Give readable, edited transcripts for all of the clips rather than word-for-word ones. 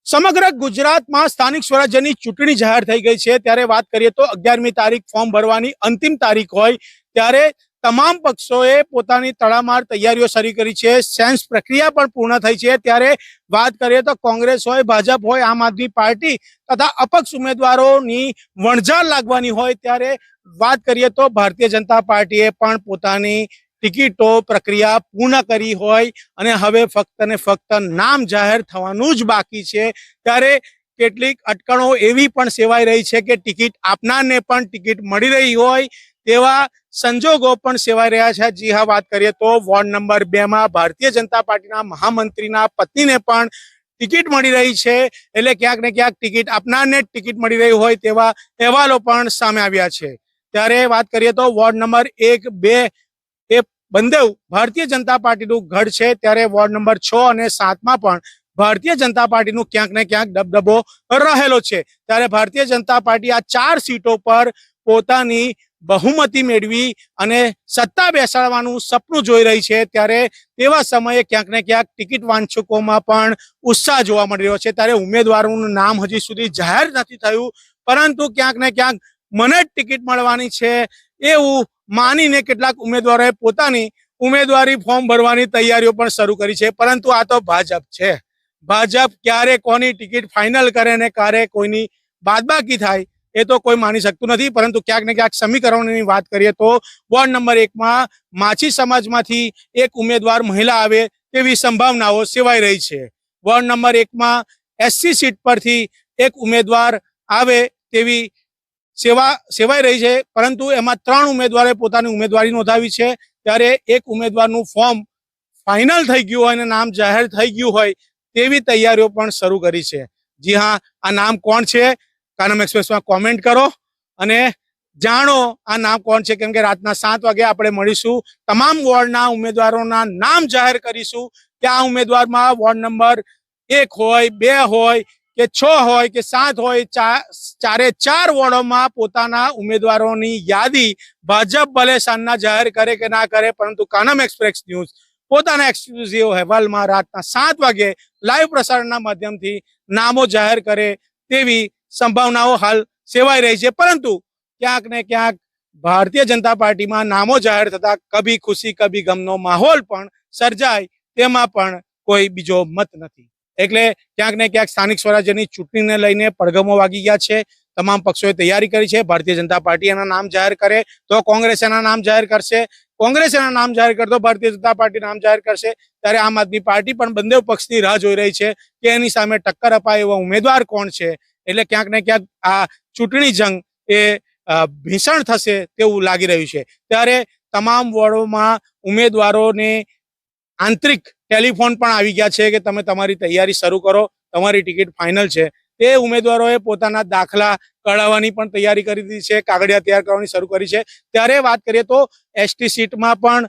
સમગ્ર ગુજરાતમાં સ્થાનિક સ્વરાજ્યની ચૂંટણી જાહેર થઈ ગઈ છે। ત્યારે વાત કરીએ તો 11મી તારીખ ફોર્મ ભરવાની અંતિમ તારીખ હોય ત્યારે તમામ પક્ષોએ પોતાની તડામાર તૈયારીઓ શરૂ કરી છે। સેન્સ પ્રક્રિયા પણ પૂર્ણ થઈ છે। ત્યારે વાત કરીએ તો કોંગ્રેસ હોય, ભાજપ હોય, આમ આદમી પાર્ટી તથા અપક્ષ ઉમેદવારોની વણઝાર લાગવાની હોય ત્યારે વાત કરીએ તો ભારતીય જનતા પાર્ટીએ પણ પોતાની ટિકિટો પ્રક્રિયા પૂર્ણ કરી હોય અને હવે ફક્ત ને ફક્ત નામ જાહેર થવાનું જ બાકી છે। ત્યારે કેટલીક અટકણો એવી પણ સેવાઈ રહી છે કે ટિકિટ આપનારને પણ ટિકિટ મળી રહી હોય તેવા સંજોગો પણ સેવાઈ રહ્યા છે। જી હા, વાત કરીએ તો વોર્ડ નંબર 2 માં ભારતીય જનતા પાર્ટીના મહામંત્રીના પત્નીને પણ ટિકિટ મળી રહી છે। એટલે ક્યાંક ને ક્યાંક ટિકિટ આપનારને ટિકિટ મળી રહી હોય તેવા અહેવાલો પણ સામે આવ્યા છે। ત્યારે વાત કરીએ તો વોર્ડ નંબર 1, 2 એ બંદેવ ભારતીય જનતા પાર્ટીનું ગઢ છે। ત્યારે વોર્ડ નંબર 6 અને 7માં પણ ભારતીય જનતા પાર્ટીનું ક્યાંક ને ક્યાંક દબદબો રહેલો છે। ત્યારે ભારતીય જનતા પાર્ટી આ 4 સીટો પર પોતાની બહુમતી મેળવી અને સત્તા બેસાડવાનું સપનું જોઈ રહી છે। ત્યારે તેવા સમયે ક્યાંક ને ક્યાંક ટિકિટ વાંચકોમાં પણ ઉત્સાહ જોવા મળી રહ્યો છે। ત્યારે ઉમેદવારોનું નામ હજી સુધી જાહેર નથી થયું, પરંતુ ક્યાંક ને ક્યાંક મને જ ટિકિટ મળવાની છે એવું માનીને કેટલાક ઉમેદવારોએ પોતાની ઉમેદવારી ફોર્મ ભરવાની તૈયારીઓ પણ શરૂ કરી છે। પરંતુ આ તો ભાજપ છે। ભાજપ ક્યારે કોની ટિકિટ ફાઇનલ કરે ને ક્યારે કોઈની બાદબાકી થાય એ તો કોઈ માની શકતું નથી। પરંતુ ક્યાંક ને ક્યાંક સમીકરણોની વાત કરીએ તો વોર્ડ નંબર 1માં માછી સમાજમાંથી એક ઉમેદવાર મહિલા આવે તેવી સંભાવનાઓ સેવાઈ રહી છે। વોર્ડ નંબર 1માં એસસી સીટ પરથી એક ઉમેદવાર આવે તેવી સેવાઈ રહી છે, પરંતુ એમાં 3 ઉમેદવારોએ પોતાની ઉમેદવારી નોંધાવી છે। ત્યારે એક ઉમેદવારનું ફોર્મ ફાઇનલ થઈ ગયું હોય અને નામ જાહેર થઈ ગયું હોય તેવી તૈયારીઓ પણ શરૂ કરી છે। જી હા, આ નામ કોણ છે? કાનમ એક્સપ્રેસમાં કોમેન્ટ કરો અને જાણો આ નામ કોણ છે। કેમ કે રાતના 7 વાગે આપણે મળીશું, તમામ વોર્ડના ઉમેદવારોના નામ જાહેર કરીશું કે આ ઉમેદવારમાં વોર્ડ નંબર 1 હોય, 2 હોય કે 6 હોય કે 7 હોય, 4 વોર્ડોમાં પોતાના ઉમેદવારોની યાદી ભાજપ ભલે સાંજના જાહેર કરે કે ના કરે, પરંતુ કાનમ એક્સપ્રેસ ન્યૂઝ પોતાના એક્સક્લુઝિવ અહેવાલમાં રાતના 7 વાગે લાઈવ પ્રસારણના માધ્યમથી નામો જાહેર કરે તેવી સંભાવનાઓ હાલ સેવાઈ રહી છે। પરંતુ ક્યાંક ને ક્યાંક ભારતીય જનતા પાર્ટીમાં નામો જાહેર થતા કભી ખુશી કભી ગમનો માહોલ પણ સર્જાય તેમાં પણ કોઈ બીજો મત નથી। એટલે ક્યાંક ને ક્યાંક સ્થાનિક સ્વરાજ્યની ચૂંટણીને લઈને પડઘમો વાગી ગયા છે। તમામ પક્ષોએ તૈયારી કરી છે। ભારતીય જનતા પાર્ટી એના નામ જાહેર કરે તો કોંગ્રેસ એના નામ જાહેર કરશે, કોંગ્રેસ એના નામ જાહેર કરતો ભારતીય જનતા પાર્ટી નામ જાહેર કરશે। ત્યારે આમ આદમી પાર્ટી પણ બંને પક્ષની રાહ જોઈ રહી છે કે એની સામે ટક્કર અપાય એવો ઉમેદવાર કોણ છે। એટલે ક્યાંક ને ક્યાંક આ ચૂંટણી જંગ એ ભીષણ થશે તેવું લાગી રહ્યું છે। ત્યારે તમામ વોર્ડોમાં ઉમેદવારોને આંતરિક ટેલિફોન પણ આવી ગયા છે કે તમે તમારી તૈયારી શરૂ કરો, તમારી ટિકિટ ફાઇનલ છે। તે ઉમેદવારોએ પોતાના દાખલા કઢાવવાની પણ તૈયારી કરી દીધી છે, કાગળિયા તૈયાર કરવાની શરૂ કરી છે। ત્યારે વાત કરીએ તો એસટી સીટમાં પણ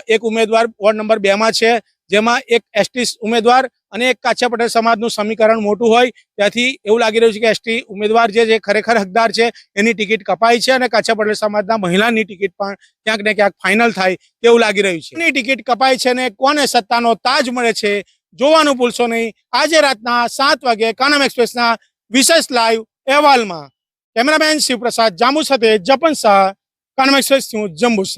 એક ઉમેદવાર વોર્ડ નંબર 2માં છે, જેમાં એક એસટી ઉમેદવાર અને એક કાછા પટેલ સમાજનું સમીકરણ મોટું હોય ત્યાંથી એવું લાગી રહ્યું છે કે એસટી ઉમેદવાર જે ખરેખર હકદાર છે એની ટિકિટ કપાઈ છે અને કાછા પટેલ સમાજના મહિલાની ટિકિટ પણ ક્યાંક ને ક્યાંક ફાઇનલ થાય તેવું લાગી રહ્યું છે। એની ટિકિટ કપાઈ છે ને કોને સત્તાનો તાજ મળે છે જોવાનું ભૂલશો નહીં આજે રાતના 7 વાગે કાનમ એક્સપ્રેસના વિશેષ લાઈવ અહેવાલમાં। કેમેરામેન શિવપ્રસાદ જામુ સાથે જપન શાહ, કાનમ એક્સપ્રેસ ન્યૂઝ, જંબુસર।